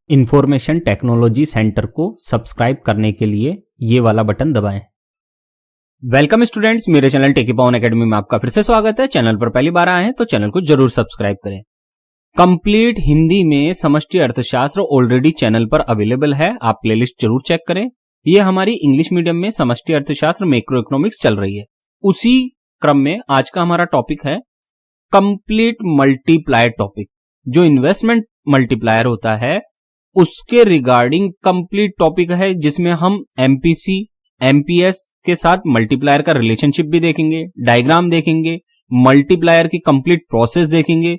Information technology centre को subscribe करने के लिए ये वाला बटन दबाएं। वेलकम स्टूडेंट्स, मेरे चैनल टेकी पावन एकेडमी में आपका फिर से स्वागत है। चैनल पर पहली बार आए हैं तो चैनल को जरूर सब्सक्राइब करें। कंप्लीट हिंदी में समष्टि अर्थशास्त्र ऑलरेडी चैनल पर अवेलेबल है, आप प्लेलिस्ट जरूर चेक करें। ये हमारी इंग्लिश मीडियम में समष्टि अर्थशास्त्र मैक्रो इकोनॉमिक्स चल रही है। उसी क्रम में आज का हमारा टॉपिक है कंप्लीट मल्टीप्लायर टॉपिक। जो इन्वेस्टमेंट मल्टीप्लायर होता है उसके रिगार्डिंग कंप्लीट टॉपिक है, जिसमें हम एमपीसी एमपीएस के साथ मल्टीप्लायर का रिलेशनशिप भी देखेंगे, डायग्राम देखेंगे, मल्टीप्लायर की कंप्लीट प्रोसेस देखेंगे।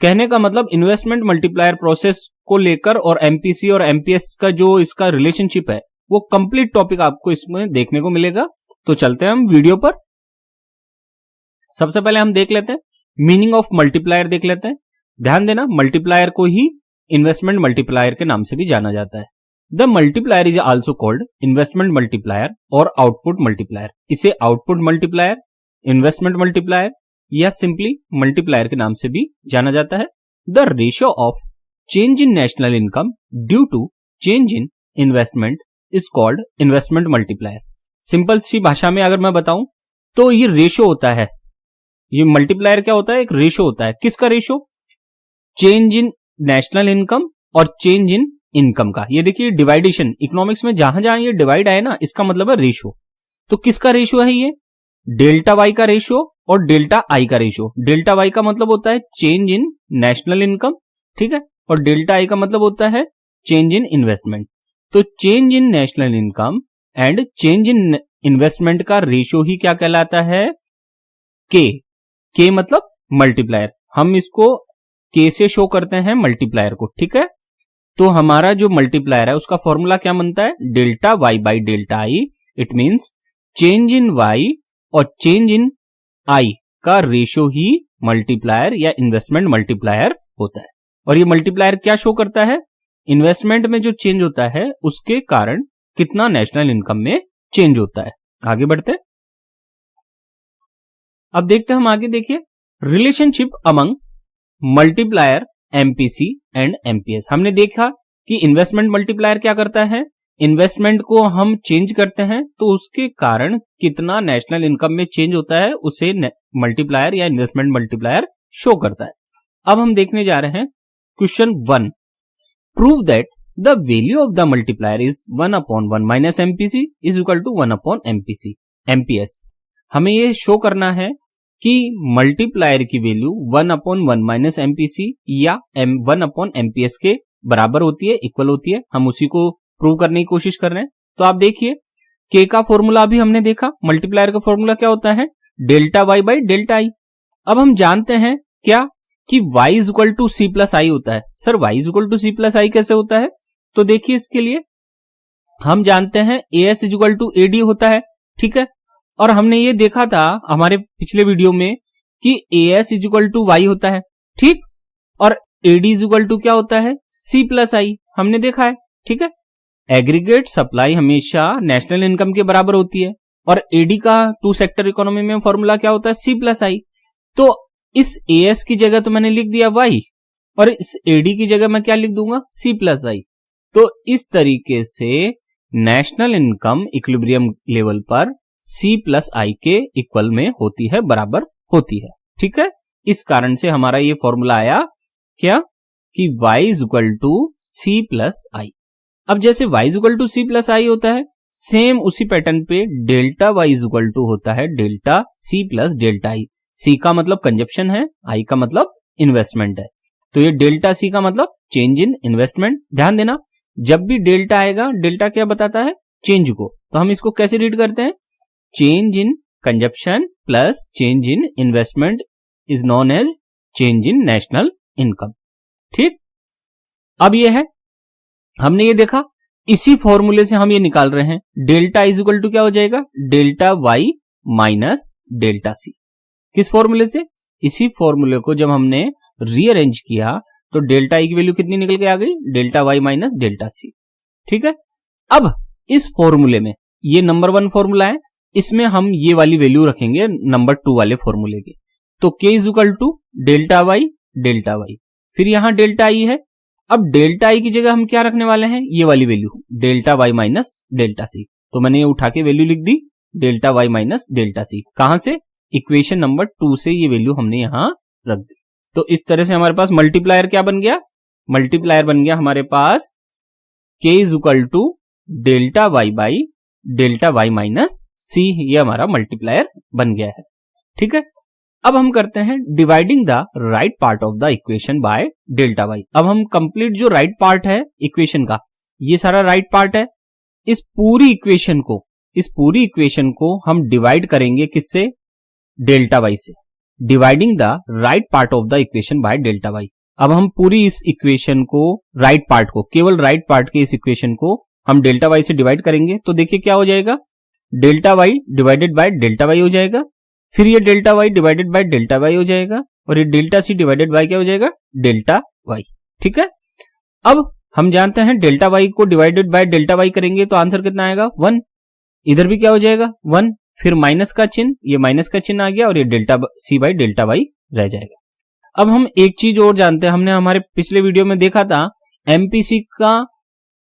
कहने का मतलब इन्वेस्टमेंट मल्टीप्लायर प्रोसेस को लेकर और एमपीसी और एमपीएस का जो इसका रिलेशनशिप है वो कंप्लीट टॉपिक आपको इसमें देखने को मिलेगा। तो चलते हैं हम वीडियो पर। सबसे पहले हम देख लेते हैं मीनिंग ऑफ मल्टीप्लायर, देख लेते हैं। ध्यान देना, मल्टीप्लायर को ही इन्वेस्टमेंट मल्टीप्लायर के नाम से भी जाना जाता है। The multiplier is also called investment multiplier और आउटपुट मल्टीप्लायर। इसे आउटपुट मल्टीप्लायर, इन्वेस्टमेंट मल्टीप्लायर या सिंपली मल्टीप्लायर के नाम से भी जाना जाता है। The ratio of change in national income due to change in investment is called investment multiplier. Simple सी भाषा में अगर मैं बताऊं तो ये रेशियो होता है। ये मल्टीप्लायर क्या होता है? एक रेशियो होता है। किसका ratio? Change in national income और चेंज इन इनकम का। ये देखिए डिवाइडेशन, इकोनॉमिक्स में जहां जहां ये डिवाइड आए ना, इसका मतलब है रेशियो। तो किसका रेशियो है ये? डेल्टा वाई का रेशियो और डेल्टा आई का रेशियो। डेल्टा वाई का मतलब होता है चेंज इन नेशनल इनकम, ठीक है, और डेल्टा आई का मतलब होता है चेंज इन इन्वेस्टमेंट। तो change in national income and change in investment का रेशियो ही क्या कहलाता है? के मतलब मल्टीप्लायर। हम इसको के से शो करते हैं मल्टीप्लायर को, ठीक है। तो हमारा जो मल्टीप्लायर है उसका फॉर्मूला क्या बनता है? Delta Y by delta I. It means change in Y और चेंज इन आई का रेशियो ही मल्टीप्लायर या इन्वेस्टमेंट मल्टीप्लायर होता है। और ये मल्टीप्लायर क्या शो करता है? इन्वेस्टमेंट में जो चेंज होता है उसके कारण कितना नेशनल इनकम में चेंज होता है। आगे बढ़ते हैं, अब देखते हैं हम आगे। देखिए relationship among multiplier MPC and MPS. हमने देखा कि इन्वेस्टमेंट मल्टीप्लायर क्या करता है? इन्वेस्टमेंट को हम चेंज करते हैं तो उसके कारण कितना नेशनल इनकम में चेंज होता है उसे मल्टीप्लायर या इन्वेस्टमेंट मल्टीप्लायर शो करता है। अब हम देखने जा रहे हैं question 1। Prove that the value of the multiplier is 1/1 minus MPC is equal to 1/एमपीसी एमपीएस। हमें यह शो करना है कि मल्टीप्लायर की वैल्यू 1/1 माइनस एमपीसी या 1/एमपीएस के बराबर होती है, इक्वल होती है। हम उसी को प्रूव करने की कोशिश कर रहे हैं। तो आप देखिए के का फॉर्मूला भी हमने देखा, मल्टीप्लायर का फॉर्मूला क्या होता है? Delta Y by delta I. अब हम जानते हैं क्या कि y is equal to C plus I होता है। Sir y is equal to C plus I कैसे होता है? तो देखिए इसके लिए हम जानते हैं S is equal to AD होता है, ठीक है। और हमने ये देखा था हमारे पिछले वीडियो में कि S is equal to Y होता है, ठीक, और एडी इज इक्वल टू क्या होता है? सी प्लस आई। हमने देखा है, ठीक है। एग्रीगेट सप्लाई हमेशा नेशनल इनकम के बराबर होती है और एडी का टू सेक्टर इकोनॉमी में फॉर्मूला क्या होता है? सी प्लस आई। तो इस एस की जगह तो मैंने लिख दिया वाई और इस एडी की जगह मैं क्या लिख दूंगा? सी प्लस आई। तो इस तरीके से नेशनल इनकम इक्विलिब्रियम लेवल पर सी प्लस आई के इक्वल में होती है, बराबर होती है, ठीक है। इस कारण से हमारा ये फॉर्मूला आया क्या कि y is equal to C plus I. अब जैसे y is equal to C plus I होता है, सेम उसी पैटर्न पे delta y is equal to होता है delta C plus delta I. C का मतलब कंजप्शन है, आई का मतलब इन्वेस्टमेंट है। तो ये डेल्टा सी का मतलब चेंज इन इन्वेस्टमेंट। ध्यान देना, जब भी डेल्टा आएगा, डेल्टा क्या बताता है? चेंज को। तो हम इसको कैसे रीड करते हैं? Change in consumption plus change in investment is known as change in national income, ठीक। अब ये है, हमने ये देखा, इसी फॉर्मूले से हम ये निकाल रहे हैं डेल्टा इज इक्वल टू क्या हो जाएगा? Delta Y minus delta C. किस फॉर्मूले से? इसी फॉर्मूले को जब हमने रीअरेंज किया तो डेल्टा आई की वैल्यू कितनी निकल के आ गई? Delta Y minus delta C, ठीक है। अब इस फॉर्मूले में ये नंबर 1 फॉर्मूला है, इसमें हम ये वाली वैल्यू रखेंगे नंबर 2 वाले फॉर्मूले के। तो k is equal to delta Y, फिर यहां डेल्टा आई है अब डेल्टा आई की जगह हम क्या रखने वाले हैं, ये वाली value delta Y minus delta C. तो मैंने ये उठा के वैल्यू लिख दी delta Y minus delta C. कहां से, इक्वेशन नंबर 2 से ये वैल्यू हमने यहां रख दी। तो इस तरह से हमारे पास मल्टीप्लायर क्या बन गया, मल्टीप्लायर बन गया हमारे पास k is equal to delta Y by delta Y minus C. ये हमारा मल्टीप्लायर बन गया है। ठीक है, अब हम करते हैं dividing the right part of the equation by delta Y. अब हम कंप्लीट जो राइट पार्ट है इक्वेशन का, ये सारा राइट पार्ट है, इस पूरी इक्वेशन को हम डिवाइड करेंगे किससे, डेल्टा वाई से। Dividing the right part of the equation by delta Y. अब हम पूरी इस इक्वेशन को, राइट पार्ट को, केवल राइट पार्ट के इस इक्वेशन को हम डेल्टा वाई से डिवाइड करेंगे। तो देखिए क्या हो जाएगा, delta Y divided by delta Y हो जाएगा, फिर ये delta Y divided by delta Y हो जाएगा, और ये डेल्टा सी डिवाइडेड बाय क्या हो जाएगा, डेल्टा वाई। ठीक है, अब हम जानते हैं डेल्टा वाई को डिवाइडेड बाय डेल्टा वाई करेंगे तो आंसर कितना आएगा, 1। इधर भी क्या हो जाएगा, 1, फिर माइनस का चिन्ह, ये माइनस का चिन्ह आ गया, और ये delta C by delta Y रह जाएगा। अब हम एक चीज और जानते हैं, हमने हमारे पिछले वीडियो में देखा था एमपीसी का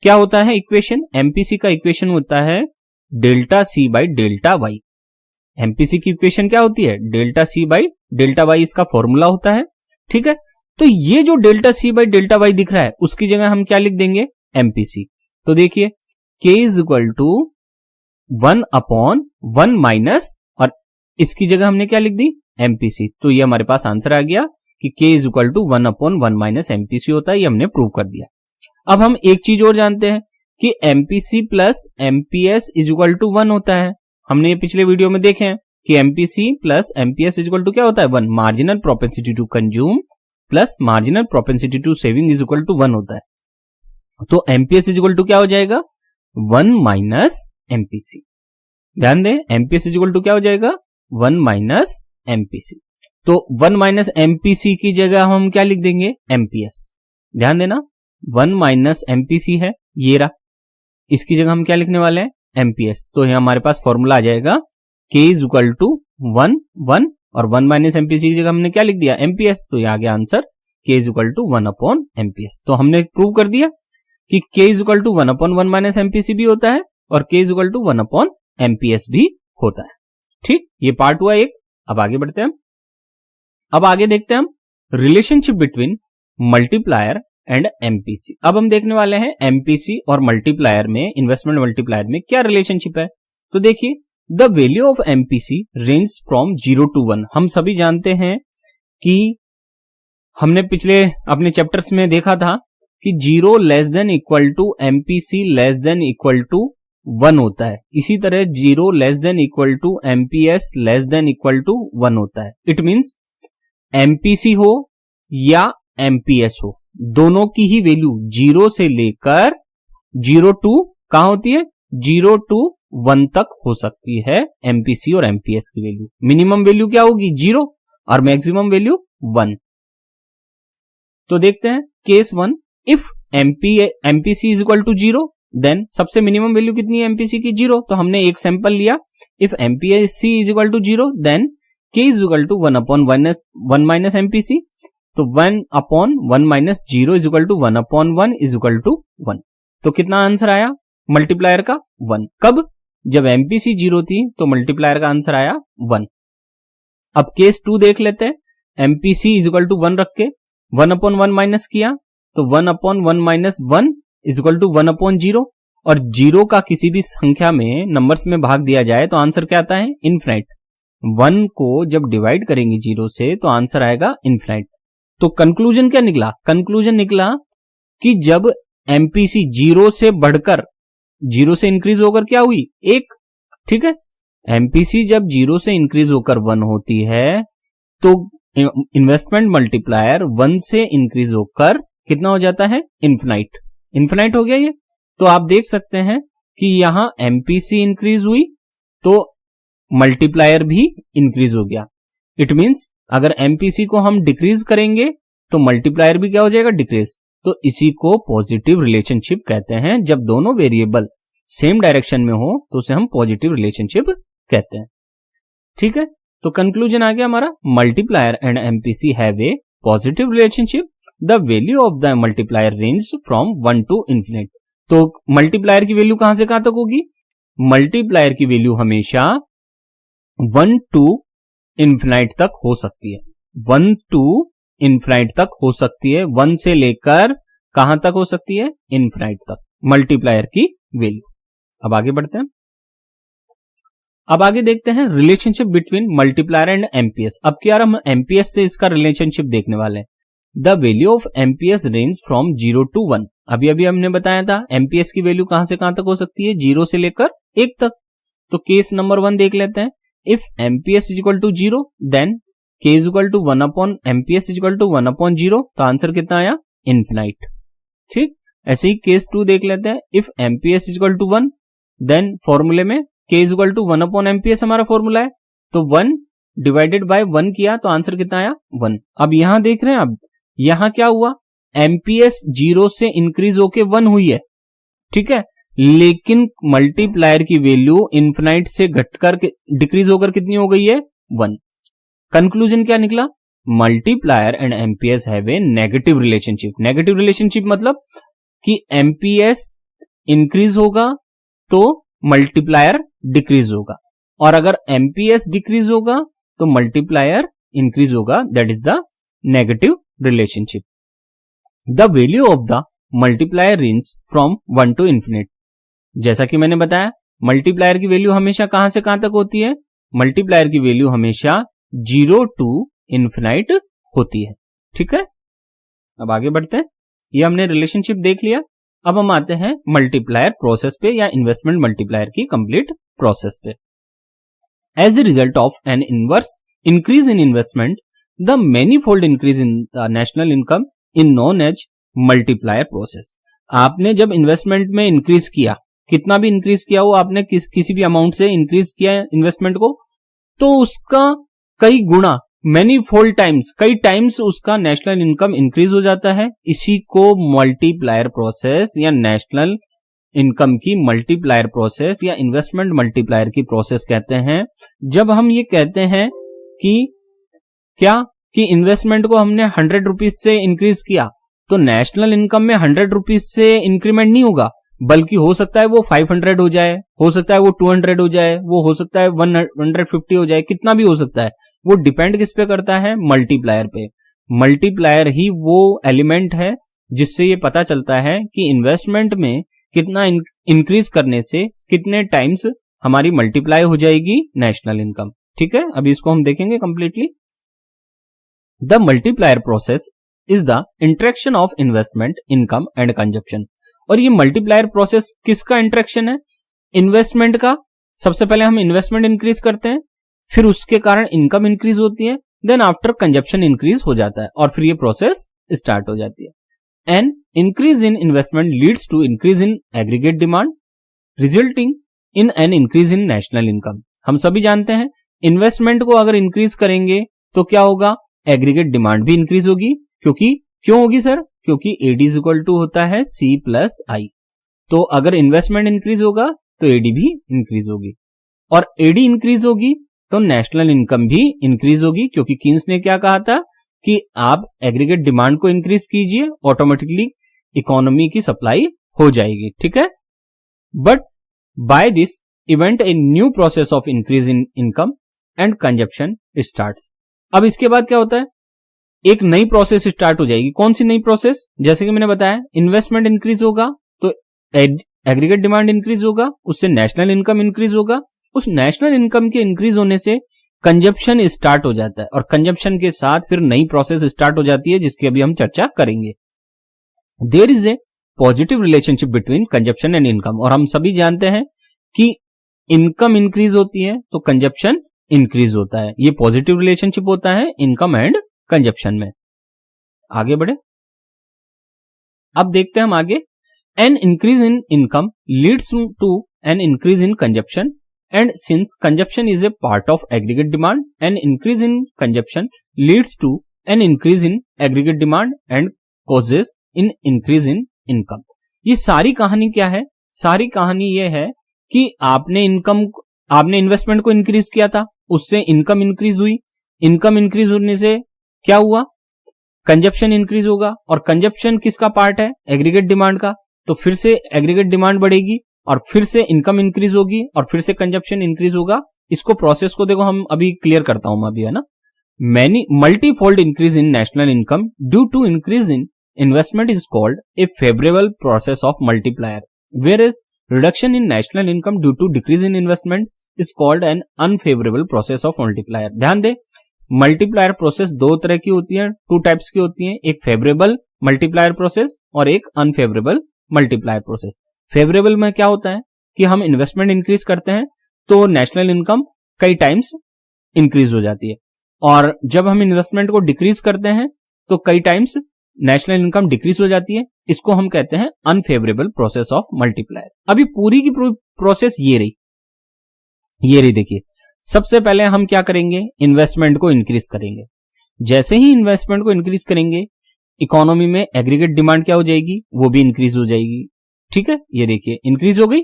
क्या होता है इक्वेशन, एमपीसी का इक्वेशन होता है delta C by delta Y. MPC की इक्वेशन क्या होती है, delta C by delta Y इसका फॉर्मूला होता है। ठीक है, तो ये जो delta C by delta Y दिख रहा है उसकी जगह हम क्या लिख देंगे, एमपीसी। तो देखिए k is equal to 1/1 minus, और इसकी जगह हमने क्या लिख दी, एमपीसी। तो ये हमारे पास आंसर आ गया कि k is equal to 1/1 minus MPC होता है, ये हमने प्रूव कर दिया। अब हम एक चीज और जानते हैं कि MPC plus MPS is equal to 1 होता है। हमने ये पिछले वीडियो में देखे हैं कि MPC plus MPS is equal to क्या होता है, 1। Marginal propensity to consume plus marginal propensity to saving is equal to 1 होता है। तो एमपीएस इज इक्वल टू क्या हो जाएगा, 1 माइनस एमपीसी। ध्यान दें, एमपीएस इज इक्वल टू क्या हो जाएगा, 1 माइनस एमपीसी। तो 1 माइनस एमपीसी की जगह हम क्या लिख देंगे, एमपीएस। ध्यान देना, 1 माइनस एमपीसी है ये रहा, इसकी जगह हम क्या लिखने वाले हैं, एमपीएस। तो यहाँ हमारे पास फॉर्मूला आ जाएगा k इज इक्वल टू 1 1, और 1 माइनस एमपीसी की जगह हमने क्या लिख दिया, एमपीएस। तो यहाँ आ गया answer k is equal to 1/एमपीएस। तो हमने प्रूव कर दिया कि k is equal to 1/1 minus MPC भी होता है, और k इज इक्वल टू 1/एमपीएस भी होता है। ठीक, ये पार्ट हुआ एक। अब आगे बढ़ते हैं, अब आगे देखते हैं हम relationship between multiplier and MPC. अब हम देखने वाले हैं एमपीसी और मल्टीप्लायर में, इन्वेस्टमेंट मल्टीप्लायर में क्या रिलेशनशिप है। तो देखिए, the value of MPC range from 0 to 1। हम सभी जानते हैं कि हमने पिछले अपने चैप्टर्स में देखा था कि 0 less than equal to MPC less than equal to 1 होता है। इसी तरह 0 less than equal to MPS less than equal to 1 होता है। इट मींस एमपीसी हो या एमपीएस हो, दोनों की ही वैल्यू 0 से लेकर 0 टू कहां होती है, 0 to 1 तक हो सकती है एमपीसी और एमपीएस की वैल्यू। मिनिमम वैल्यू क्या होगी, 0, और मैक्सिमम वैल्यू 1। तो देखते हैं case 1, if MPC is equal to 0 then सबसे मिनिमम वैल्यू कितनी है एमपीसी की, 0। तो हमने एक सैंपल लिया, if MPC is equal to 0 then k is equal to 1/1 minus MPC. तो 1/1 minus 0 is equal to 1/1 is equal to 1। तो कितना आंसर आया मल्टीप्लायर का, 1। कब, जब एमपीसी 0 थी तो मल्टीप्लायर का आंसर आया 1। अब केस 2 देख लेते हैं, एमपीसी इज इक्वल टू 1 रख के 1/1 माइनस किया, तो 1/1 माइनस 1 इज इक्वल टू 1/0, और 0 का किसी भी संख्या में नंबर्स में भाग दिया जाए तो आंसर क्या आता है, इनफिनिट। 1 को जब डिवाइड करेंगे 0 से तो आंसर आएगा इनफिनिट। तो कंक्लूजन क्या निकला, कंक्लूजन निकला कि जब एमपीसी 0 से बढ़कर 0 से इंक्रीज होकर क्या हुई, 1। ठीक है, एमपीसी जब 0 से इंक्रीज होकर 1 होती है तो इन्वेस्टमेंट मल्टीप्लायर 1 से इंक्रीज होकर कितना हो जाता है, इनफिनिट। इनफिनिट हो गया ये। तो आप देख सकते हैं कि यहां एमपीसी इंक्रीज हुई तो मल्टीप्लायर भी इंक्रीज हो गया। इट मींस अगर एमपीसी को हम डिक्रीज करेंगे तो मल्टीप्लायर भी क्या हो जाएगा, डिक्रीज। तो इसी को पॉजिटिव रिलेशनशिप कहते हैं। जब दोनों वेरिएबल सेम डायरेक्शन में हो तो उसे हम पॉजिटिव रिलेशनशिप कहते हैं। ठीक है, तो कंक्लूजन आ गया हमारा, multiplier and MPC have a positive relationship the value of the multiplier range from 1 to infinite. तो मल्टीप्लायर की वैल्यू कहां से कहां तक होगी? मल्टीप्लायर की वैल्यू हमेशा 1 टू इन्फिनाइट तक हो सकती है। 1 टू इन्फिनाइट तक हो सकती है। 1 से लेकर कहां तक हो सकती है? इन्फिनाइट तक मल्टीप्लायर की वैल्यू। अब आगे बढ़ते हैं। अब आगे देखते हैं relationship between multiplier and MPS. अब क्या हम एमपीएस से इसका रिलेशनशिप देखने वाले हैं। The value of MPS range from 0 to 1। अभी अभी हमने बताया था एमपीएस की वैल्यू कहां से कहां तक हो सकती है? 0 से लेकर 1 तक। तो केस नंबर 1 देख लेते हैं। If MPS is equal to 0 then K is equal to 1 upon MPS is equal to 1 upon 0। तो आंसर कितना आया? इन्फिनाइट। ठीक, ऐसे ही केस 2 देख लेते हैं। If MPS is equal to 1 then फॉर्मूले में K is equal to 1 upon MPS हमारा फॉर्मूला है, तो 1 डिवाइडेड बाय 1 किया तो आंसर कितना आया? 1। अब यहां देख रहे हैं, अब यहां क्या हुआ? एमपीएस 0 से इंक्रीज होके 1 हुई है, ठीक है, लेकिन मल्टीप्लायर की वैल्यू इन्फिनाइट से घटकर डिक्रीज होकर कितनी हो गई है? 1। कंक्लूजन क्या निकला? Multiplier and MPS have a negative relationship. Negative relationship मतलब कि एमपीएस इंक्रीज होगा तो मल्टीप्लायर डिक्रीज होगा, और अगर एमपीएस डिक्रीज होगा तो मल्टीप्लायर इंक्रीज होगा। That is the negative relationship. The value of the multiplier range from 1 to infinite. जैसा कि मैंने बताया मल्टीप्लायर की वैल्यू हमेशा कहां से कहां तक होती है? मल्टीप्लायर की वैल्यू हमेशा 0 टू इन्फिनाइट होती है। ठीक है, अब आगे बढ़ते हैं। ये हमने रिलेशनशिप देख लिया। अब हम आते हैं मल्टीप्लायर प्रोसेस पे या इन्वेस्टमेंट मल्टीप्लायर की कंप्लीट प्रोसेस पे। As a result of an inverse increase in investment the manifold increase in the national income in known as multiplier process. आपने जब इन्वेस्टमेंट में इंक्रीज किया, कितना भी इंक्रीज किया हो आपने, किसी भी अमाउंट से इंक्रीज किया इन्वेस्टमेंट को, तो उसका कई गुणा, मैनी फोल्ड टाइम्स, कई टाइम्स उसका नेशनल इनकम इंक्रीज हो जाता है। इसी को मल्टीप्लायर प्रोसेस या नेशनल इनकम की मल्टीप्लायर प्रोसेस या इन्वेस्टमेंट मल्टीप्लायर की प्रोसेस कहते हैं। जब हम ये कहते हैं कि क्या कि इन्वेस्टमेंट को हमने 100 रुपीज से इंक्रीज किया, तो नेशनल इनकम में 100 रुपीज से इंक्रीमेंट नहीं होगा, बल्कि हो सकता है वो 500 हो जाए, हो सकता है वो 200 हो जाए, वो हो सकता है 150 हो जाए, कितना भी हो सकता है। वो डिपेंड किस पे करता है? मल्टीप्लायर पे। मल्टीप्लायर ही वो एलिमेंट है जिससे ये पता चलता है कि इन्वेस्टमेंट में कितना इंक्रीज करने से कितने टाइम्स हमारी मल्टीप्लाई हो जाएगी नेशनल इनकम। ठीक है, अभी इसको हम देखेंगे completely. The multiplier process is the interaction of investment, income and consumption. और ये मल्टीप्लायर प्रोसेस किसका इंटरेक्शन है? इन्वेस्टमेंट का। सबसे पहले हम इन्वेस्टमेंट इंक्रीज करते हैं, फिर उसके कारण इनकम इंक्रीज होती है, देन आफ्टर कंजप्शन इंक्रीज हो जाता है, और फिर ये प्रोसेस स्टार्ट हो जाती है। An increase in investment leads to increase in aggregate demand resulting in an increase in national income. हम सभी जानते हैं इन्वेस्टमेंट को अगर इंक्रीज करेंगे तो क्या होगा? एग्रीगेट डिमांड भी इंक्रीज होगी। क्यों होगी सर? क्योंकि एडी इज इक्वल टू होता है सी प्लस आई। तो अगर इन्वेस्टमेंट इंक्रीज होगा तो एडी भी इंक्रीज होगी, और एडी इंक्रीज होगी तो नेशनल इनकम भी इंक्रीज होगी, क्योंकि कीन्स ने क्या कहा था कि आप एग्रीगेट डिमांड को इंक्रीज कीजिए, ऑटोमेटिकली इकोनॉमी की सप्लाई हो जाएगी। ठीक है, but by this event a new process of increase in income and consumption starts. अब इसके बाद क्या होता है? एक नई प्रोसेस स्टार्ट हो जाएगी। कौन सी नई प्रोसेस? जैसे कि मैंने बताया इन्वेस्टमेंट इंक्रीज होगा तो एग्रीगेट डिमांड इंक्रीज होगा, उससे नेशनल इनकम इंक्रीज होगा, उस नेशनल इनकम के इंक्रीज होने से कंजप्शन स्टार्ट हो जाता है, और कंजप्शन के साथ फिर नई प्रोसेस स्टार्ट हो जाती है जिसकी अभी हम चर्चा करेंगे। There is a positive relationship between consumption and income. और हम सभी जानते हैं कि इनकम इंक्रीज होती है तो कंजप्शन इंक्रीज होता है। ये पॉजिटिव रिलेशनशिप होता है इनकम एंड कंजप्शन में। आगे बढ़े, अब देखते हैं हम आगे। An increase in income leads to an increase in consumption, and since consumption is a part of aggregate demand, an increase in consumption leads to an increase in aggregate demand and causes in increase in income. ये सारी कहानी क्या है? सारी कहानी ये है कि आपने इन्वेस्टमेंट को इंक्रीज किया था, उससे इनकम इंक्रीज हुई, इनकम इंक्रीज होने से क्या हुआ? कंजप्शन इंक्रीज होगा, और कंजप्शन किसका पार्ट है? एग्रीगेट डिमांड का। तो फिर से एग्रीगेट डिमांड बढ़ेगी और फिर से इनकम इंक्रीज होगी और फिर से कंजप्शन इंक्रीज होगा। इसको प्रोसेस को देखो हम अभी क्लियर करता हूं मैं अभी, है ना। Many multifold increase in national income due to increase in investment is called a favourable process of multiplier, where is reduction in national income due to decrease in investment is called an unfavourable process of multiplier. ध्यान दे, multiplier process दो तरह की होती है, two types की होती है, एक फेवरेबल मल्टीप्लायर प्रोसेस और एक अनफेवरेबल मल्टीप्लायर प्रोसेस। फेवरेबल में क्या होता है कि हम इन्वेस्टमेंट इंक्रीज करते हैं तो नेशनल इनकम कई टाइम्स इंक्रीज हो जाती है, और जब हम इन्वेस्टमेंट को डिक्रीज करते हैं तो कई टाइम्स नेशनल इनकम डिक्रीज हो जाती है। इसको हम कहते हैं अनफेवरेबल प्रोसेस ऑफ मल्टीप्लायर। अभी पूरी की प्रोसेस ये रही देखिए। सबसे पहले हम क्या करेंगे? इन्वेस्टमेंट को इंक्रीज करेंगे। जैसे ही इन्वेस्टमेंट को इंक्रीज करेंगे, इकोनॉमी में एग्रीगेट डिमांड क्या हो जाएगी? वो भी इंक्रीज हो जाएगी। ठीक है, ये देखिए इंक्रीज हो गई।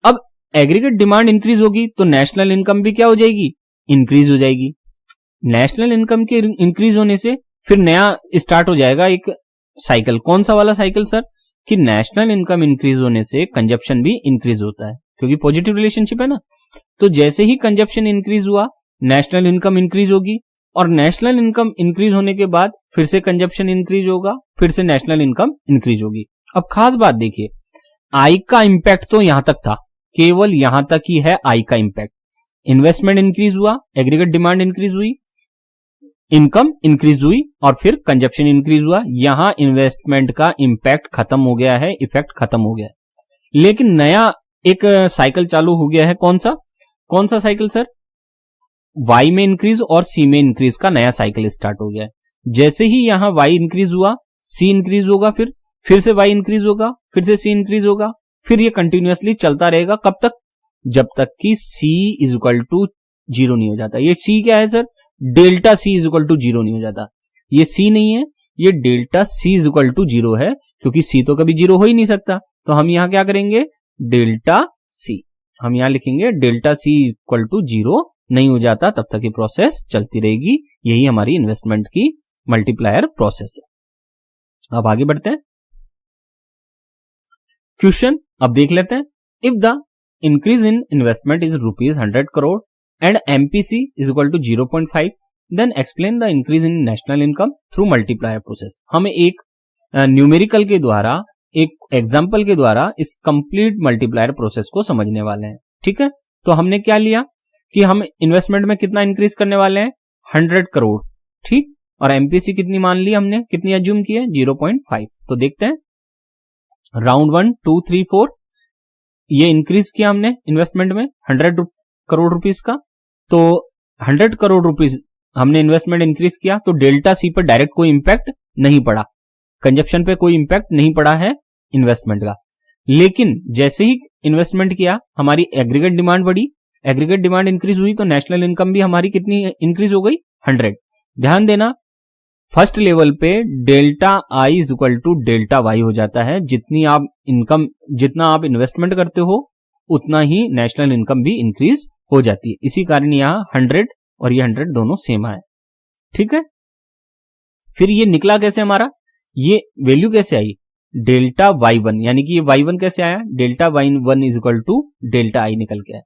अब एग्रीगेट डिमांड इंक्रीज होगी तो नेशनल इनकम भी क्या हो जाएगी? इंक्रीज हो जाएगी। नेशनल इनकम के इंक्रीज होने से फिर नया स्टार्ट हो जाएगा एक साइकिल। कौन सा वाला साइकिल सर? कि नेशनल इनकम इंक्रीज होने से कंजप्शन भी इंक्रीज होता है, क्योंकि पॉजिटिव रिलेशनशिप है ना। तो जैसे ही कंजप्शन इंक्रीज हुआ, नेशनल इनकम इंक्रीज होगी, और नेशनल इनकम इंक्रीज होने के बाद फिर से कंजप्शन इंक्रीज होगा, फिर से नेशनल इनकम इंक्रीज होगी। अब खास बात देखिए, आई का इंपैक्ट तो यहां तक था, केवल यहां तक ही है आई का इंपैक्ट। इन्वेस्टमेंट इंक्रीज हुआ, एग्रीगेट डिमांड इंक्रीज हुई, इनकम इंक्रीज हुई और फिर कंजप्शन इंक्रीज हुआ। यहां इन्वेस्टमेंट का इंपैक्ट खत्म हो गया है, इफेक्ट खत्म हो गया है। लेकिन नया एक साइकिल चालू हो गया है। कौन सा साइकिल सर? वाई में इंक्रीज और सी में इंक्रीज का नया साइकिल स्टार्ट हो गया है। जैसे ही यहां वाई इंक्रीज हुआ, सी इंक्रीज होगा, फिर से वाई इंक्रीज होगा, फिर से सी इंक्रीज होगा, फिर ये कंटिन्यूअसली चलता रहेगा। कब तक? जब तक कि C is equal to zero नहीं हो जाता। ये सी क्या है sir? Delta C is equal to zero नहीं हो जाता। ये सी नहीं है, ये delta C is equal to zero है, क्योंकि सी तो कभी जीरो हो ही नहीं सकता। तो हम यहां क्या करेंगे? डेल्टा सी, हम यहां लिखेंगे delta C equal to zero नहीं हो जाता तब तक ये प्रोसेस चलती रहेगी। यही हमारी इन्वेस्टमेंट की मल्टीप्लायर प्रोसेस है। अब आगे बढ़ते हैं। क्वेश्चन अब देख लेते हैं। If the increase in investment is ₹100 crore and MPC is equal to 0.5, then explain the increase in national income through multiplier process. हमें एक न्यूमेरिकल के द्वारा, एक एग्जाम्पल के द्वारा इस कंप्लीट मल्टीप्लायर प्रोसेस को समझने वाले हैं। ठीक है, तो हमने क्या लिया कि हम इन्वेस्टमेंट में कितना इंक्रीज करने वाले हैं? 100 करोड़। ठीक, और एमपीसी कितनी मान ली हमने, कितनी अज्यूम की है? 0.5। तो देखते हैं, राउंड 1 2 3 4 ये इंक्रीज किया हमने इन्वेस्टमेंट में 100 करोड़ रुपीस का। तो 100 करोड़ रुपीस हमने इन्वेस्टमेंट इंक्रीज किया, तो डेल्टा सी पर डायरेक्ट कोई इंपैक्ट नहीं पड़ा, कंजप्शन पे कोई इंपैक्ट नहीं पड़ा है इन्वेस्टमेंट का। लेकिन जैसे ही इन्वेस्टमेंट किया, हमारी एग्रीगेट डिमांड बढ़ी, एग्रीगेट डिमांड इंक्रीज हुई, तो नेशनल इनकम भी हमारी कितनी इंक्रीज हो गई? 100। ध्यान देना, फर्स्ट लेवल पे delta I is equal to delta Y हो जाता है। जितना आप इन्वेस्टमेंट करते हो उतना ही नेशनल इनकम भी इंक्रीज हो जाती है। इसी कारण यहां 100 और ये 100 दोनों सेम आए। ठीक है, फिर ये निकला कैसे हमारा? ये वैल्यू कैसे आई? डेल्टा वाई वन, यानी कि ये वाई वन कैसे आया? Delta Y one is equal to delta I निकल के आया।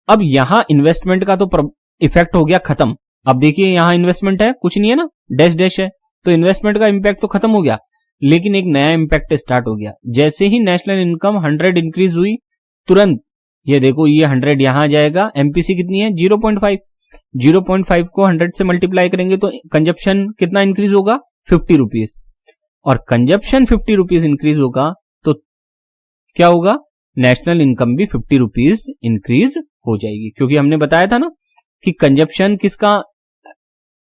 अब यहां इन्वेस्टमेंट का तो इफेक्ट हो गया खत्म। अब देखिए यहां इन्वेस्टमेंट है, कुछ नहीं है ना, डैश डैश है, तो इन्वेस्टमेंट का इंपैक्ट तो खत्म हो गया। लेकिन एक नया इंपैक्ट स्टार्ट हो गया। जैसे ही नेशनल इनकम 100 इंक्रीज हुई, तुरंत ये देखो ये 100 यहां जाएगा। एमपीसी कितनी है? 0.5। 0.5 को 100 से मल्टीप्लाई करेंगे तो कंजप्शन कितना इंक्रीज होगा? 50 रुपीज। और कंजप्शन 50 रुपीज इंक्रीज होगा तो क्या होगा? नेशनल इनकम भी 50 रुपीज इंक्रीज हो जाएगी, क्योंकि हमने बताया था ना कि कंजप्शन किसका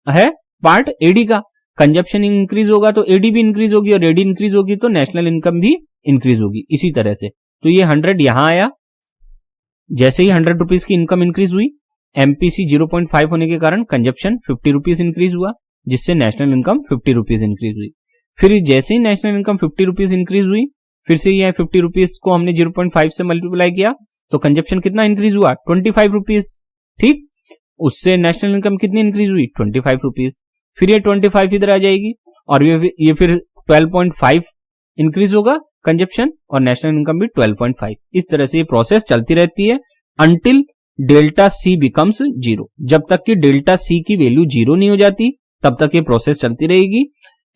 है? पार्ट एडी का। कंजप्शन इंक्रीज होगा तो एडी भी इंक्रीज होगी, और एडी इंक्रीज होगी तो नेशनल इनकम भी इंक्रीज होगी। इसी तरह से तो ये 100 यहां आया। जैसे ही 100 रुपीज की इनकम इंक्रीज हुई, एमपीसी 0.5 होने के कारण कंजप्शन 50 रुपीज इंक्रीज हुआ, जिससे नेशनल इनकम 50 रुपीज इंक्रीज हुई। फिर जैसे ही नेशनल इनकम 50 रुपीज इंक्रीज हुई, फिर से ये 50 रुपीज को हमने 0.5 से मल्टीप्लाई किया तो कंजप्शन कितना इंक्रीज हुआ? 25 रुपीज। ठीक, उससे नेशनल इनकम कितनी इंक्रीज हुई? 25 रुपीज। फिर ये 25 इधर आ जाएगी और ये फिर 12.5 इंक्रीज होगा कंजप्शन और नेशनल इनकम भी 12.5। इस तरह से ये प्रोसेस चलती रहती है until delta C becomes zero. जब तक कि डेल्टा सी की वैल्यू जीरो नहीं हो जाती तब तक ये प्रोसेस चलती रहेगी।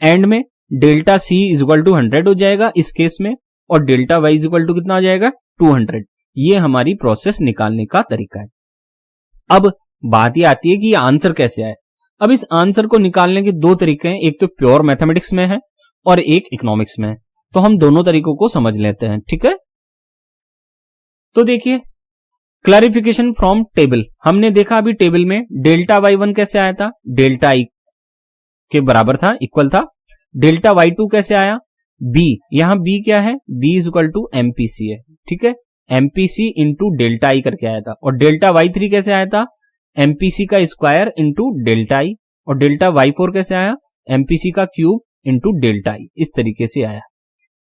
एंड में delta C is equal to 100 हो जाएगा इस केस में, और delta Y is equal to कितना हो जाएगा 200। ये हमारी प्रोसेस निकालने का तरीका है। अब बात ये आती है कि ये आंसर कैसे आए। अब इस आंसर को निकालने के दो तरीके हैं, एक तो प्योर मैथमेटिक्स में है और एक इकोनॉमिक्स में है। तो हम दोनों तरीकों को समझ लेते हैं, ठीक है। तो देखिए क्लैरिफिकेशन फ्रॉम टेबल। हमने देखा अभी टेबल में डेल्टा वाई वन कैसे आया था, डेल्टा आई के बराबर था, इक्वल था। डेल्टा वाई टू कैसे आया, बी, यहां बी क्या है, B is equal to MPC है, ठीक है। एमपीसी इंटू डेल्टा आई करके आया था। और डेल्टा वाई थ्री कैसे आया था, एमपीसी का स्क्वायर इंटू डेल्टा आई। और डेल्टा वाई फोर कैसे आया, एमपीसी का क्यूब इंटू डेल्टा आई। इस तरीके से आया।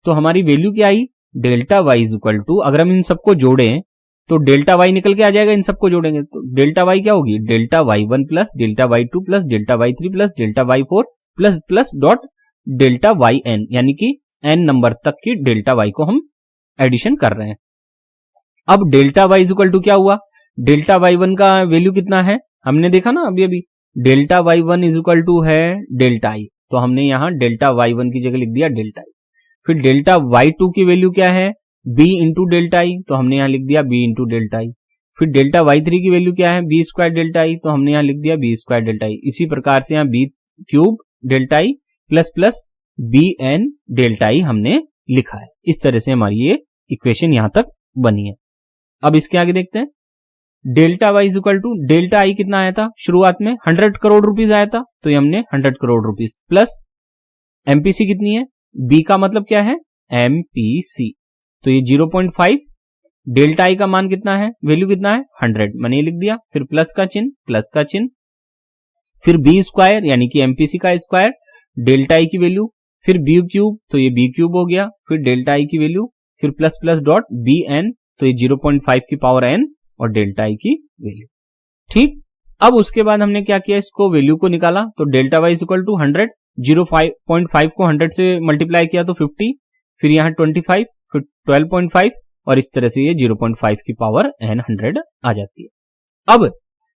तो हमारी वैल्यू क्या आई, delta Y is equal to, अगर हम इन सबको जोड़ें तो डेल्टा वाई निकल के आ जाएगा, इन सबको जोड़ेंगे तो डेल्टा वाई क्या होगी, delta Y one plus delta Y two plus delta Y three plus delta Y four plus plus dot delta Y N, यानी कि एन नंबर तक की डेल्टा वाई को हम एडिशन कर रहे हैं। अब delta Y is equal to क्या हुआ, डेल्टा वाई वन का वैल्यू कितना है, हमने देखा ना अभी अभी, delta Y one is equal to है डेल्टा आई। तो हमने यहां डेल्टा वाई वन की जगह लिख दिया डेल्टा आई। फिर डेल्टा वाई टू की वैल्यू क्या है, बी इंटू डेल्टा आई, तो हमने यहां लिख दिया बी इंटू डेल्टा आई। फिर डेल्टा वाई थ्री की वैल्यू क्या है, बी स्क्वायर डेल्टा आई, तो हमने यहां लिख दिया बी स्क्वायर डेल्टा आई। इसी प्रकार से यहां B cube delta I plus plus B N delta I हमने लिखा है। इस तरह से हमारी ये इक्वेशन यहां तक बनी है। अब इसके आगे देखते हैं, delta Y is equal to delta I कितना आया था शुरुआत में, 100 करोड़ रुपीस आया था, तो ये हमने 100 करोड़ रुपीस प्लस एमपीसी कितनी है, बी का मतलब क्या है एमपीसी, तो ये 0.5। डेल्टा आई का मान कितना है, वैल्यू कितना है 100, मैंने ये लिख दिया। फिर प्लस का चिन्ह, फिर बी स्क्वायर यानी कि एमपीसी का स्क्वायर, डेल्टा आई की वैल्यू, फिर बी क्यूब, तो ये बी क्यूब हो गया, फिर डेल्टा आई की वैल्यू, फिर plus plus dot B N, तो ये 0.5 की पावर एन और डेल्टा आई की वैल्यू, ठीक। अब उसके बाद हमने क्या किया, इसको वैल्यू को निकाला। तो delta Y is equal to 100, 0.5 को 100 से मल्टीप्लाई किया तो 50, फिर यहाँ 25, फिर 12.5 और इस तरह से ये 0.5 की पावर एन 100 आ जाती है। अब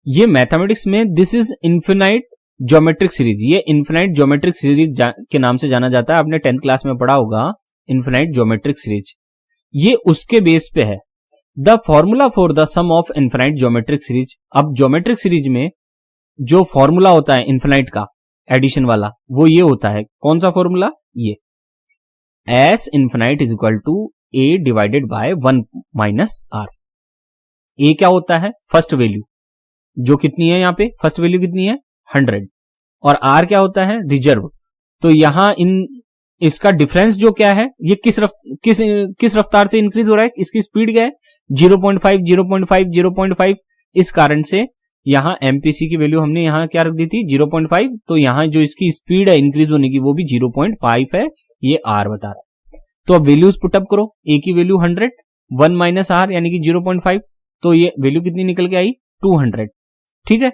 ये मैथमेटिक्स में this is infinite geometric series, ये इन्फिनाइट ज्योमेट्रिक सीरीज के नाम से जाना जाता है। आपने 10th क्लास में पढ़ा होगा इन्फिनाइट ज्योमेट्रिक सीरीज, ये उसके बेस पे है। The formula for the sum of infinite geometric series. अब ज्योमेट्रिक सीरीज में जो फॉर्मूला होता है इन्फिनाइट का एडिशन वाला, वो ये होता है, कौन सा फॉर्मूला, ये S infinite is equal to A divided by 1 minus R. A क्या होता है, फर्स्ट वैल्यू, जो कितनी है यहाँ पे, फर्स्ट वैल्यू कितनी है 100, और आर क्या होता है रिजर्व। तो यहां इसका डिफरेंस जो क्या है, ये किस रफ्तार से इंक्रीज हो रहा है, इसकी स्पीड क्या है 0.5 0.5 0.5। इस कारण से यहां एमपीसी की वैल्यू हमने यहां क्या रख दी थी 0.5, तो यहां जो इसकी स्पीड है इंक्रीज होने की वो भी 0.5 है, ये आर बता रहा है। तो अब वैल्यूज पुटअप करो, ए की वैल्यू 100, 1 माइनस आर यानी कि 0.5, तो ये वैल्यू कितनी निकल के आई 200, ठीक है।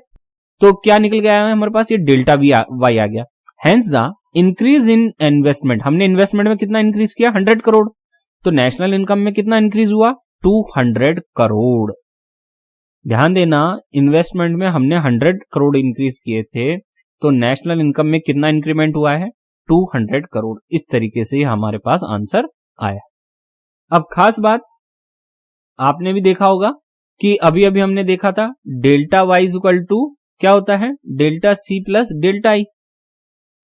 तो क्या निकल के आया है हमारे पास, ये डेल्टा वाई आ गया। Hence the increase in investment, हमने इन्वेस्टमेंट में कितना इंक्रीज किया 100 करोड़, तो नेशनल इनकम में कितना इंक्रीज हुआ 200 करोड़। ध्यान देना, इन्वेस्टमेंट में हमने 100 करोड़ इंक्रीज किए थे, तो नेशनल इनकम में कितना इंक्रीमेंट हुआ है 200 करोड़। इस तरीके से हमारे पास आंसर आया। अब खास बात आपने भी देखा होगा कि अभी अभी हमने देखा था delta Y is equal to क्या होता है delta C plus delta I.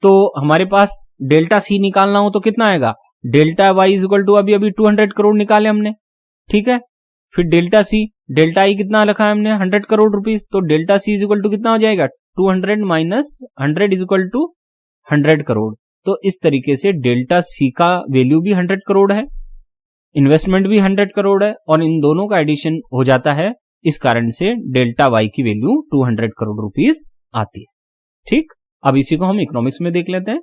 तो हमारे पास डेल्टा सी निकालना हो तो कितना आएगा, delta Y is equal to अभी अभी 200 करोड़ निकाले हमने, ठीक है। फिर डेल्टा सी, डेल्टा आई कितना रखा है हमने 100 करोड़ रुपीस, तो delta C is equal to कितना हो जाएगा 200 minus 100 is equal to 100 crore. तो इस तरीके से डेल्टा सी का वैल्यू भी 100 करोड़ है, इन्वेस्टमेंट भी 100 करोड़ है, और इन दोनों का एडिशन हो जाता है। इस कारण से डेल्टा वाई की वैल्यू 200 करोड़ रुपीस आती है, ठीक। अब इसी को हम इकोनॉमिक्स में देख लेते हैं।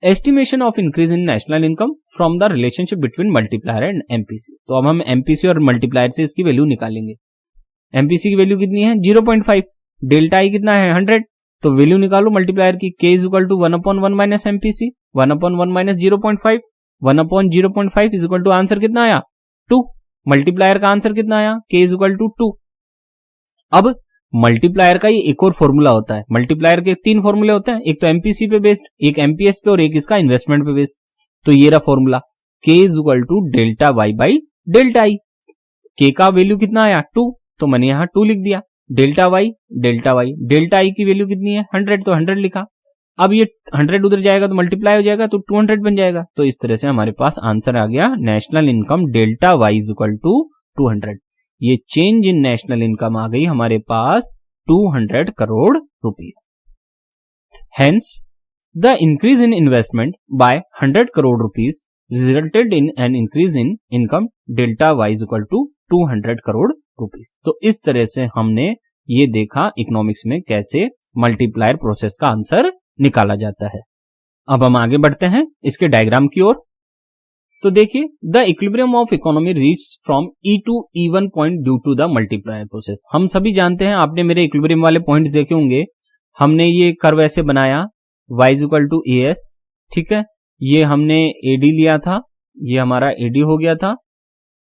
Estimation of increase in national income from the relationship between multiplier and MPC. तो अब हम एमपीसी और मल्टीप्लायर से इसकी वैल्यू निकालेंगे। एमपीसी की वैल्यू कितनी है 0.5, डेल्टा आई कितना है 100, तो वैल्यू निकालो मल्टीप्लायर की, k is equal to 1/1 minus MPC, 1/1 minus 0.5, 1/0.5 is equal to answer कितना आया 2। मल्टीप्लायर का आंसर कितना आया, k इज इक्वल टू 2। अब मल्टीप्लायर का ये एक और फॉर्मूला होता है। मल्टीप्लायर के 3 फॉर्मूले होते हैं, एक तो एमपीसी पे बेस्ड, एक एमपीएस पे और एक इसका इन्वेस्टमेंट पे बेस्ड। तो ये रहा formula, k is equal to delta Y by delta I. k का वैल्यू कितना आया 2, तो मैंने यहां 2 लिख दिया। डेल्टा वाई, डेल्टा आई की वैल्यू कितनी है 100, तो 100 लिखा। अब ये 100 उधर जाएगा तो मल्टीप्लाई हो जाएगा, तो 200 बन जाएगा। तो इस तरह से हमारे पास आंसर आ गया, national income delta Y is equal to 200। ये चेंज इन नेशनल इनकम आ गई हमारे पास 200 crore rupees. Hence the increase in investment by 100 crore rupees resulted in an increase in income delta Y is equal to 200 crore rupees. तो इस तरह से हमने ये देखा इकोनॉमिक्स में कैसे मल्टीप्लायर प्रोसेस का आंसर निकाला जाता है। अब हम आगे बढ़ते हैं इसके डायग्राम की ओर। तो देखिए, the equilibrium of economy reach from E to E1 point due to the multiplier process. हम सभी जानते हैं, आपने मेरे इक्विलिब्रियम वाले पॉइंट्स देखे होंगे। हमने ये कर्व ऐसे बनाया, y is equal to AS, ठीक है। ये हमने AD लिया था, ये हमारा AD हो गया था,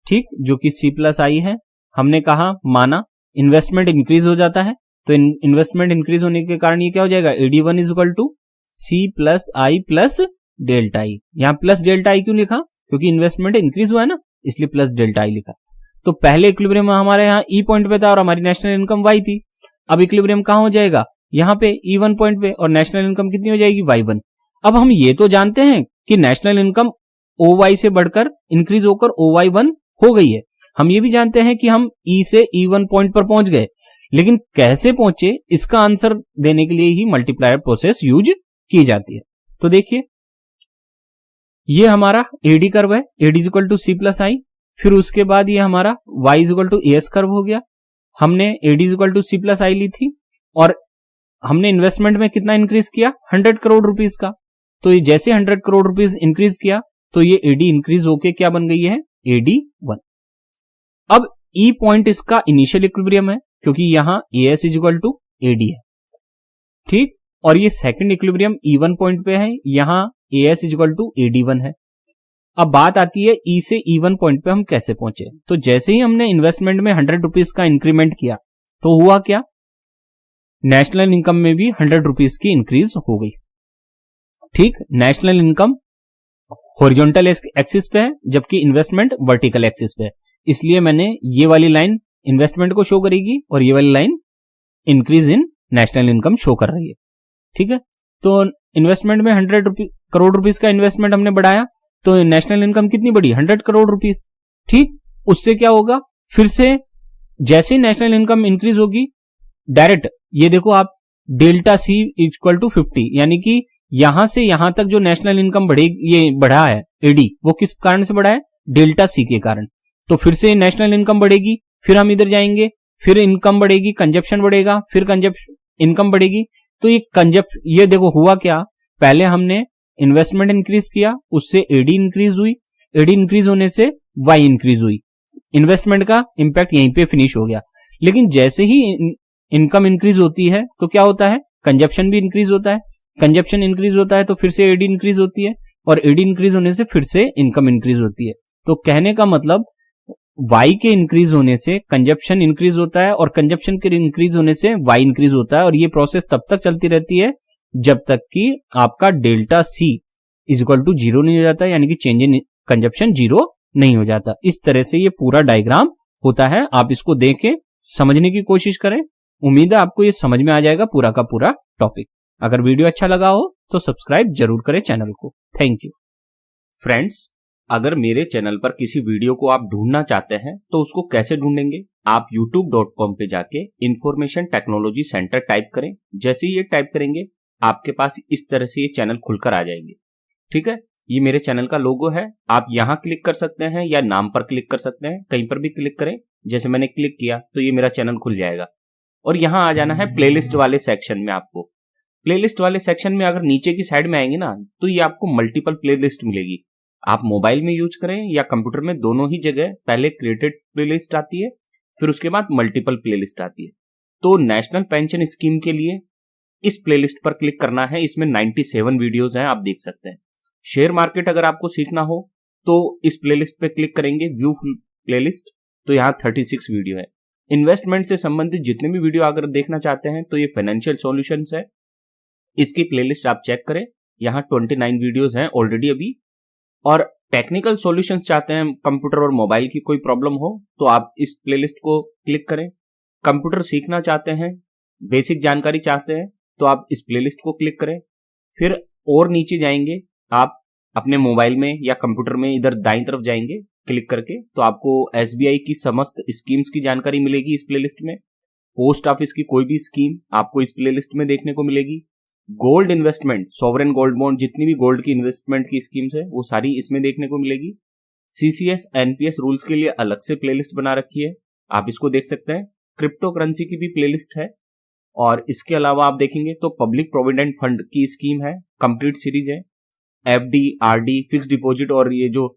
ठीक, जो कि C प्लस आई है। हमने कहा, माना इन्वेस्टमेंट इंक्रीज हो जाता है, तो इन्वेस्टमेंट इंक्रीज होने के कारण ये क्या हो जाएगा, AD1 is equal to C plus I plus delta I. यहां प्लस डेल्टा आई क्यों लिखा, क्योंकि इन्वेस्टमेंट इंक्रीज हुआ है ना, इसलिए प्लस डेल्टा आई लिखा। तो पहले इक्विलिब्रियम हमारे यहाँ ई पॉइंट पे था और हमारी नेशनल इनकम वाई थी। अब इक्विलिब्रियम कहां हो जाएगा, यहाँ पे E1 पॉइंट पे, और नेशनल इनकम कितनी हो जाएगी Y1। अब हम ये तो जानते हैं कि नेशनल इनकम OY से बढ़कर इंक्रीज होकर OY1 हो गई है। हम ये भी जानते हैं कि हम E से E1 पॉइंट पर पहुंच गए, लेकिन कैसे पहुंचे इसका आंसर देने के लिए ही मल्टीप्लायर प्रोसेस यूज की जाती है। तो देखिए, ये हमारा AD कर्व है, AD is equal to C plus I. फिर उसके बाद ये हमारा Y is equal to AS curve हो गया। हमने AD is equal to C plus I ली थी और हमने इन्वेस्टमेंट में कितना इंक्रीज किया, 100 करोड़ रुपीस का। तो ये जैसे 100 करोड़ रुपीस इंक्रीज किया तो ये AD इंक्रीज होके क्या बन गई है, AD1। अब E पॉइंट इसका इनिशियल इक्विलिब्रियम है, क्योंकि यहां AS is equal to AD है, ठीक। और ये सेकंड इक्विलिब्रियम E1 पॉइंट पे है, यहां AS is equal to AD1 है। अब बात आती है E से E1 पॉइंट पे हम कैसे पहुंचे। तो जैसे ही हमने इन्वेस्टमेंट में 100 रुपीस का इंक्रीमेंट किया तो हुआ क्या, नेशनल इनकम में भी 100 रुपीस की इंक्रीज हो गई, ठीक। नेशनल इनकम हॉरिजॉन्टल एक्सिस पे है, जबकि इन्वेस्टमेंट वर्टिकल एक्सिस पे है, इसलिए मैंने ये वाली लाइन इन्वेस्टमेंट को शो करेगी और ये वाली line increase in national income show कर रही है, ठीक है। तो इन्वेस्टमेंट में 100 करोड़ रुपीस का इन्वेस्टमेंट हमने बढ़ाया, तो नेशनल इनकम कितनी बढ़ी, 100 करोड़ रुपीस, ठीक। उससे क्या होगा, फिर से जैसे नेशनल इनकम इंक्रीज होगी, डायरेक्ट ये देखो आप, डेल्टा C इक्वल टू 50, यानी कि यहां से यहां तक जो नेशनल इनकम बढ़ेगी, ये बढ़ा है AD, वो किस कारण से बढ़ा है, डेल्टा C के कारण। तो फिर से नेशनल इनकम बढ़ेगी, फिर हम इधर जाएंगे, फिर इनकम बढ़ेगी, कंजप्शन बढ़ेगा, फिर इनकम बढ़ेगी। तो ये देखो हुआ क्या, पहले हमने इन्वेस्टमेंट इंक्रीज किया, उससे AD इंक्रीज हुई, AD इंक्रीज होने से Y इंक्रीज हुई, इन्वेस्टमेंट का इंपैक्ट यहीं पे फिनिश हो गया। लेकिन जैसे ही इनकम इंक्रीज होती है तो क्या होता है, कंजप्शन भी इंक्रीज होता है, कंजप्शन इंक्रीज होता है तो फिर से AD इंक्रीज होती है, और AD इंक्रीज होने से फिर से इनकम इंक्रीज होती है। तो कहने का मतलब Y के इंक्रीज होने से कंजप्शन इंक्रीज होता है, और कंजप्शन के इंक्रीज होने से Y इंक्रीज होता है, और ये प्रोसेस तब तक चलती रहती है जब तक कि आपका delta C is equal to 0 नहीं हो जाता, यानी कि चेंज इन कंजप्शन 0 नहीं हो जाता। इस तरह से ये पूरा डायग्राम होता है। आप इसको देखें, समझने की कोशिश करें, उम्मीद है आपको ये समझ में आ जाएगा पूरा का पूरा टॉपिक। अगर वीडियो अच्छा लगा हो तो सब्सक्राइब जरूर करें चैनल को। Thank you friends. अगर मेरे चैनल पर किसी वीडियो को आप ढूंढना चाहते हैं तो उसको कैसे ढूंढेंगे, आप youtube.com पे जाके इंफॉर्मेशन टेक्नोलॉजी सेंटर टाइप करें। जैसे ही ये टाइप करेंगे आपके पास इस तरह से ये चैनल खुलकर आ जाएंगे, ठीक है। ये मेरे चैनल का लोगो है, आप यहां क्लिक कर सकते हैं या नाम पर क्लिक कर सकते हैं, कहीं पर भी क्लिक करें। जैसे मैंने क्लिक किया तो ये मेरा चैनल खुल जाएगा, और यहां आ जाना है प्लेलिस्ट वाले सेक्शन में। आपको प्लेलिस्ट वाले सेक्शन में अगर नीचे की साइड में आएंगे ना, तो ये आपको मल्टीपल प्लेलिस्ट मिलेगी। आप मोबाइल में यूज करें या कंप्यूटर में, दोनों ही जगह पहले क्रिएटेड प्लेलिस्ट आती है, फिर उसके बाद मल्टीपल प्लेलिस्ट आती है। तो नेशनल पेंशन स्कीम के लिए इस प्लेलिस्ट पर क्लिक करना है। इसमें 97 वीडियोज हैं, आप देख सकते हैं। शेयर मार्केट अगर आपको सीखना हो तो इस प्लेलिस्ट पे क्लिक करेंगे, व्यू प्लेलिस्ट, तो यहाँ 36 वीडियो है। इन्वेस्टमेंट से संबंधित जितने भी वीडियो अगर देखना चाहते हैं तो ये फाइनेंशियल सॉल्यूशंस है, इसकी प्लेलिस्ट आप चेक करें, यहाँ 29 वीडियोज हैं ऑलरेडी अभी। और टेक्निकल सॉल्यूशंस चाहते हैं, कंप्यूटर और मोबाइल की कोई प्रॉब्लम हो तो आप इस प्लेलिस्ट को क्लिक करें। कंप्यूटर सीखना चाहते हैं, बेसिक जानकारी चाहते हैं तो आप इस प्लेलिस्ट को क्लिक करें। फिर और नीचे जाएंगे आप अपने मोबाइल में या कंप्यूटर में, इधर दाईं तरफ जाएंगे क्लिक करके, तो आपको एसबीआई की समस्त स्कीम्स की जानकारी मिलेगी इस प्लेलिस्ट में। पोस्ट ऑफिस की कोई भी स्कीम आपको इस प्लेलिस्ट में देखने को मिलेगी। Gold investment, sovereign gold bond, जितनी भी गोल्ड की इन्वेस्टमेंट की स्कीम्स है वो सारी इसमें देखने को मिलेगी। सीसीएस एनपीएस रूल्स के लिए अलग से प्लेलिस्ट बना रखी है, आप इसको देख सकते हैं। क्रिप्टो करेंसी की भी प्लेलिस्ट है। और इसके अलावा आप देखेंगे तो पब्लिक प्रोविडेंट फंड की स्कीम है, कंप्लीट सीरीज है। एफडी, आरडी, फिक्स डिपॉजिट और ये जो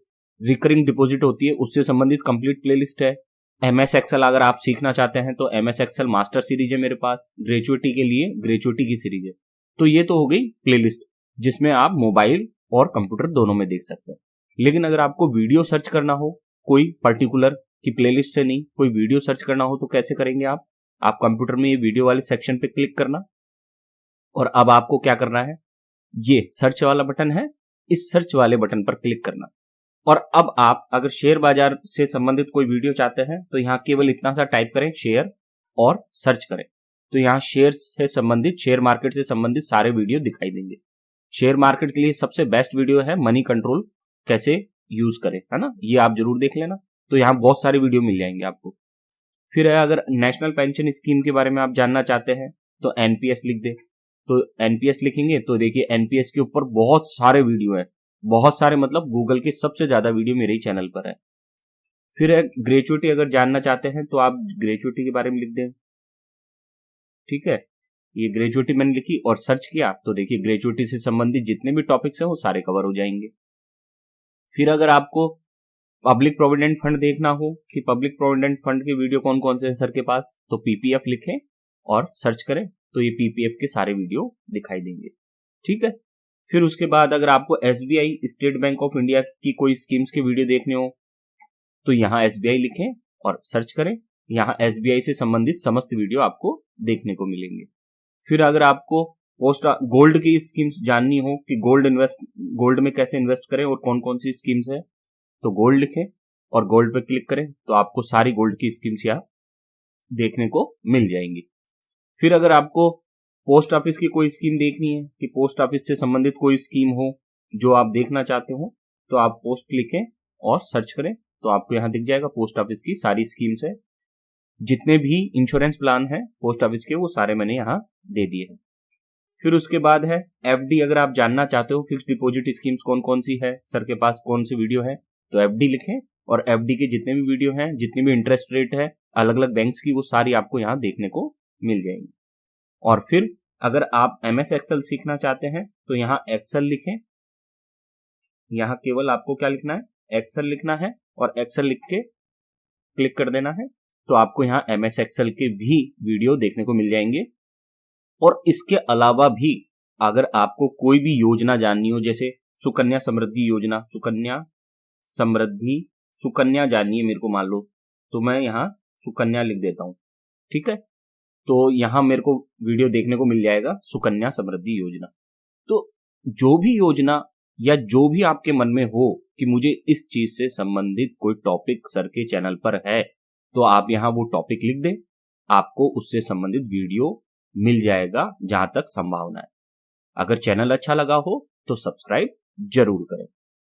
रिकरिंग डिपॉजिट होती है उससे संबंधित कंप्लीट प्लेलिस्ट है। एमएस एक्सेल अगर आप सीखना चाहते हैं तो एमएस एक्सेल मास्टर सीरीज है मेरे पास। ग्रेजुएटी के लिए ग्रेजुएटी की सीरीज है। तो ये तो हो गई प्लेलिस्ट जिसमें आप मोबाइल और कंप्यूटर दोनों में देख सकते हैं। लेकिन अगर आपको वीडियो सर्च करना हो, कोई पर्टिकुलर की प्लेलिस्ट से नहीं, कोई वीडियो सर्च करना हो तो कैसे करेंगे आप कंप्यूटर में ये वीडियो वाले सेक्शन पे क्लिक करना, और अब आपको क्या करना है, ये सर्च वाला बटन है, इस सर्च वाले बटन पर क्लिक करना। और अब आप अगर शेयर बाजार से संबंधित कोई वीडियो चाहते हैं तो यहाँ केवल इतना सा टाइप करें, शेयर, और सर्च करें, तो यहाँ शेयर से संबंधित, शेयर मार्केट से संबंधित सारे वीडियो दिखाई देंगे। शेयर मार्केट के लिए सबसे बेस्ट वीडियो है मनी कंट्रोल कैसे यूज करें, है ना, ये आप जरूर देख लेना। तो यहाँ बहुत सारे वीडियो मिल जाएंगे आपको। फिर अगर नेशनल पेंशन स्कीम के बारे में आप जानना चाहते हैं तो एनपीएस लिख दे, तो एनपीएस लिखेंगे तो देखिए एनपीएस के ऊपर बहुत सारे वीडियो है, बहुत सारे मतलब गूगल के सबसे ज्यादा वीडियो मेरे ही चैनल पर है। फिर ग्रेजुएटी अगर जानना चाहते हैं तो आप ग्रेजुएटी के बारे में लिख दें, ठीक है। ये ग्रेजुएटी मैंने लिखी और सर्च किया तो देखिए ग्रेजुएटी से संबंधित जितने भी टॉपिक्स हैं वो सारे कवर हो जाएंगे। फिर अगर आपको पब्लिक प्रोविडेंट फंड देखना हो कि पब्लिक प्रोविडेंट फंड के वीडियो कौन कौन से हैं सर के पास, तो पीपीएफ लिखें और सर्च करें तो ये पीपीएफ के सारे वीडियो दिखाई देंगे, ठीक है। फिर उसके बाद अगर आपको SBI, state bank of India की कोई स्कीम्स के वीडियो देखने हो तो यहाँ एसबीआई लिखें और सर्च करें, यहाँ एसबीआई से संबंधित समस्त वीडियो आपको देखने को मिलेंगे। फिर अगर आपको गोल्ड की स्कीम्स जाननी हो कि गोल्ड में कैसे इन्वेस्ट करें और कौन कौन सी स्कीम्स है, तो गोल्ड लिखें और गोल्ड पे क्लिक करें तो आपको सारी गोल्ड की स्कीम्स यहाँ देखने को मिल जाएंगी। फिर अगर आपको पोस्ट ऑफिस की कोई स्कीम देखनी है कि पोस्ट ऑफिस से संबंधित कोई स्कीम हो जो आप देखना चाहते हो, तो आप पोस्ट लिखें और सर्च करें तो आपको यहाँ दिख जाएगा पोस्ट ऑफिस की सारी स्कीम्स है। जितने भी इंश्योरेंस प्लान है पोस्ट ऑफिस के वो सारे मैंने यहाँ दे दिए हैं। फिर उसके बाद है एफडी, अगर आप जानना चाहते हो फिक्स डिपॉजिट स्कीम्स कौन कौन सी है, सर के पास कौन सी वीडियो है, तो एफडी लिखें और एफडी के जितने भी वीडियो हैं, जितनी भी इंटरेस्ट रेट है अलग अलग बैंक्स की, वो सारी आपको यहाँ देखने को मिल जाएंगी। और फिर अगर आप एमएस एक्सेल सीखना चाहते हैं तो यहाँ एक्सेल लिखें, यहाँ केवल आपको क्या लिखना है, एक्सेल लिखना है और एक्सेल लिख के क्लिक कर देना है, तो आपको यहाँ एमएस एक्सेल के भी वीडियो देखने को मिल जाएंगे। और इसके अलावा भी अगर आपको कोई भी योजना जाननी हो, जैसे सुकन्या समृद्धि योजना, सुकन्या जाननी है मेरे को मान लो, तो मैं यहाँ सुकन्या लिख देता हूं, ठीक है। तो यहाँ मेरे को वीडियो देखने को मिल जाएगा सुकन्या समृद्धि योजना। तो जो भी योजना या जो भी आपके मन में हो कि मुझे इस चीज से संबंधित कोई टॉपिक सर के चैनल पर है, तो आप यहाँ वो टॉपिक लिख दें, आपको उससे संबंधित वीडियो मिल जाएगा जहां तक संभावना है। अगर चैनल अच्छा लगा हो तो सब्सक्राइब जरूर करें।